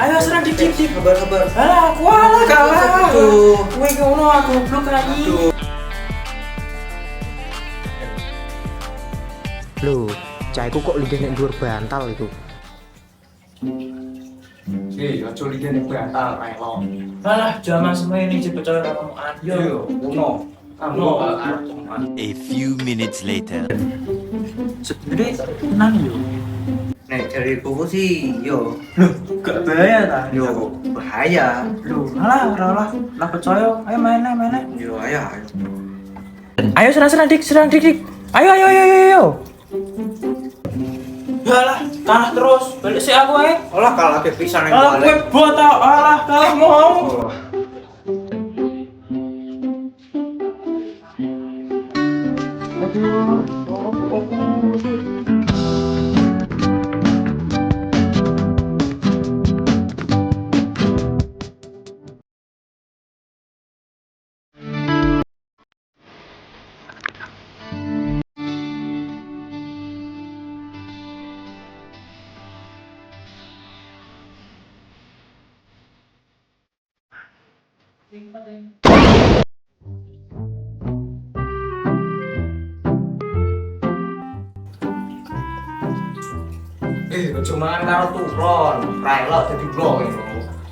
Ayo serang dik. Kabar. Alah, aku kalah. Kowe ngono aku goblok lagi. Loh, cahku kok lidah nek dhuwur bantal itu. Aja ligene bantal kae lo. Alah, zaman semene iki percaya kamu Yo, ngono. A few minutes later. Sebenarnya tenang yo. Nek dariku sih yo Gak bahaya ta? bahaya. Loh, alah, lah percaya. Ayo main. Yo ayo. Ayo serang dik. Ayo. Alah, kalah terus. Balik sih aku ae. Olah kalah ke pisan yang Alah, kowe balik. bot tau. Alah, kalah mau. Cuma karo turun, railok dadi blok itu.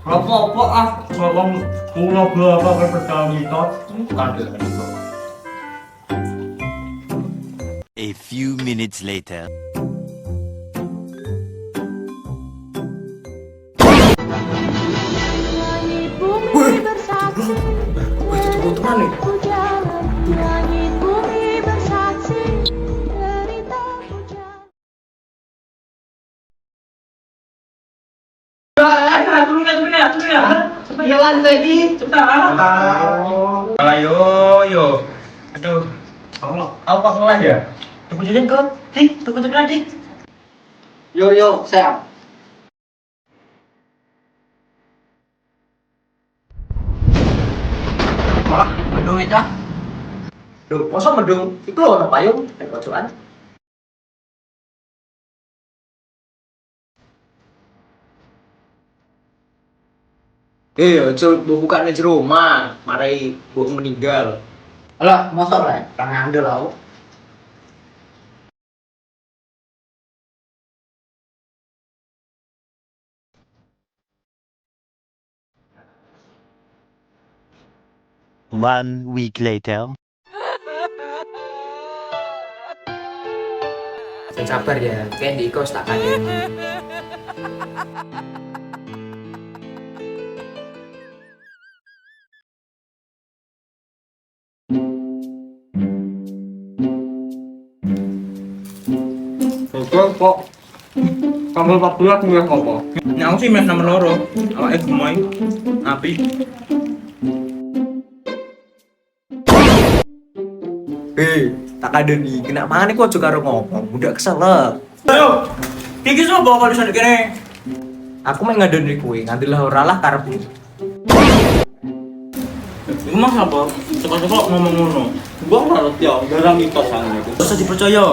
Apa ah, ngomong mula berapa kan pertama mitos. Kandel kan itu. A few minutes later. Langit bumi bersaksi, teman nih. langit bumi bersaksi, derita hujan. Jalan tadi. Yo. Aduh. Apa salah ya? Tunggu jajan kau. Tunggu dik. Yo, siap. Aduh itu. Duh, masa mendung? Iku lho nang payung, nek pojokan. Aja buka ning jero omah, marai mbok meninggal. Alah, mosok lah, kang ngandel aku. One week later. Sabar ya, kayak di kos tak kaget. Kok tanggal 14 milih apa? Nyau sih mes nomor loro. Awake gemoy. Api. Tak ada nih, kena mangan iku aja karo ngomong, budak keselak. Ayo. Iki sapa kalau sana kene? Aku mek ngadoni kowe, ngandilah ora lah karepmu. Iku mah sapa? Coba ngomong ngono. Gua ora ngerti ya, barang mitos angin itu. Usah dipercaya.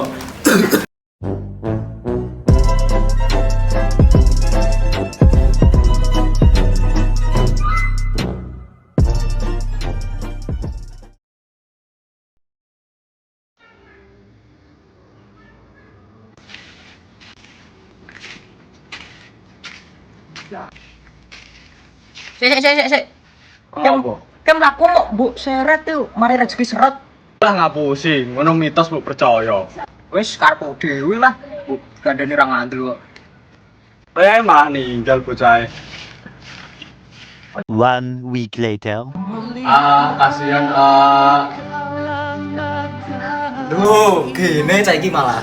Sik. Kan aku mau mbok seret tuh, mari rezeki seret. Lah ngapusi, ngono mitos mbok percaya. Wis karepku dhewe lah, mbok gandane ra ngandel kok. Malah ninggal bocahe. One week later. Kasihan Duh, gini saiki malah.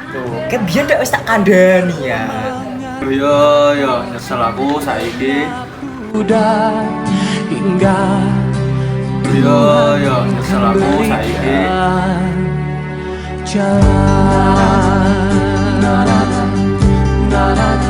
Tuh, kan biar ndak wis tak kandhani ya. Yo, nyesel aku saiki. Udah hingga Yo, nyesel aku saiki. jalan